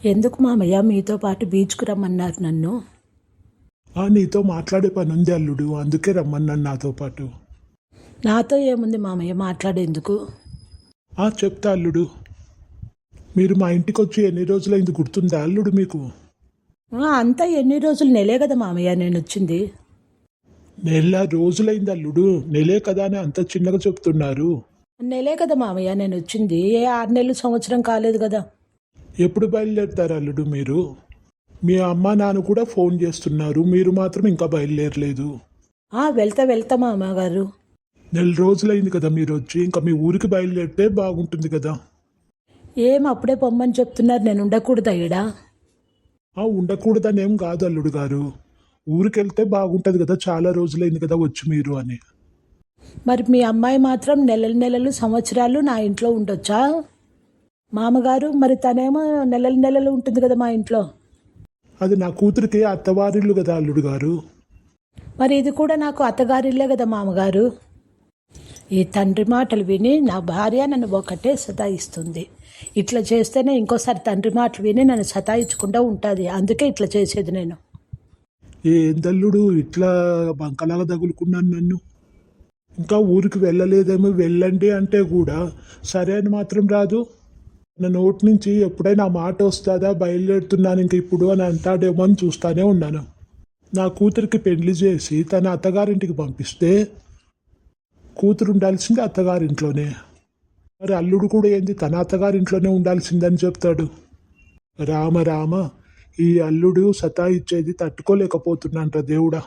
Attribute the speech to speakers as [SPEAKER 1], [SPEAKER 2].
[SPEAKER 1] ఎందుకు మామయ్య మీతో పాటు బీచ్కు రమ్మన్నారు నన్ను?
[SPEAKER 2] నీతో మాట్లాడే పని ఉంది అల్లుడు, అందుకే రమ్మన్నాను నాతో పాటు.
[SPEAKER 1] నాతో ఏముంది మామయ్య మాట్లాడేందుకు?
[SPEAKER 2] చెప్తా అల్లుడు. మీరు మా ఇంటికి వచ్చి ఎన్ని రోజులైంది గుర్తుందా అల్లుడు మీకు?
[SPEAKER 1] అంతా ఎన్ని రోజులు? నెలే కదా మామయ్య నేను వచ్చింది.
[SPEAKER 2] నెల రోజులైంది అల్లుడు. నెలే కదా అని అంత చిన్నగా చెప్తున్నారు.
[SPEAKER 1] నెలే కదా మామయ్య నేను వచ్చింది. 6 నెలలు సంవత్సరం కాలేదు కదా.
[SPEAKER 2] ఎప్పుడు బయలుదేరుతారు అల్లుడు మీరు? మీ అమ్మ నాన్న కూడా ఫోన్ చేస్తున్నారు, మీరు మాత్రం ఇంకా బయలుదేరలేదు.
[SPEAKER 1] వెళ్తా మామగారు.
[SPEAKER 2] నెల రోజులైంది కదా మీరు వచ్చి, ఇంకా మీ ఊరికి బయలుదేరితే బాగుంటుంది కదా.
[SPEAKER 1] అప్పుడే పొమ్మని చెప్తున్నారు, నేను ఉండకూడదా ఈడ?
[SPEAKER 2] ఉండకూడదని ఏం కాదు అల్లుడు గారు, ఊరికి వెళ్తే బాగుంటుంది కదా, చాలా రోజులైంది కదా వచ్చి మీరు అని.
[SPEAKER 1] మరి మీ అమ్మాయి మాత్రం నెలలు నెలలు సంవత్సరాలు నా ఇంట్లో ఉండొచ్చా మామగారు? మరి తనేమో నెలలు నెలలు ఉంటుంది కదా మా ఇంట్లో.
[SPEAKER 2] అది నా కూతురికి అత్తవారిల్లు కదా అల్లుడు గారు.
[SPEAKER 1] మరి ఇది కూడా నాకు అత్తగారిల్లే కదా మామగారు. ఈ తండ్రి మాటలు విని నా భార్య నన్ను ఒకటే సతాయిస్తుంది. ఇట్లా చేస్తేనే ఇంకోసారి తండ్రి మాటలు విని నన్ను సతాయించకుండా ఉంటుంది. అందుకే ఇట్లా చేసేది నేను.
[SPEAKER 2] ఏందల్లుడు ఇట్లా బంకలాగా తగులుకున్నాను నన్ను? ఇంకా ఊరికి వెళ్ళలేదేమో, వెళ్ళండి అంటే కూడా సరే అని మాత్రం రాదు. నా నోటి నుంచి ఎప్పుడైనా మాట వస్తుందా బయలుదేరుతున్నాను ఇంక ఇప్పుడు అని అంటాడేమో అని చూస్తానే ఉన్నాను. నా కూతురికి పెళ్లి చేసి తన అత్తగారింటికి పంపిస్తే కూతురు ఉండాల్సింది అత్తగారింట్లోనే. మరి అల్లుడు కూడా ఏంది తన అత్తగారింట్లోనే ఉండాల్సిందని చెప్తాడు. రామ రామ, ఈ అల్లుడు సతాయిచ్చేది తట్టుకోలేకపోతున్నాంట దేవుడా.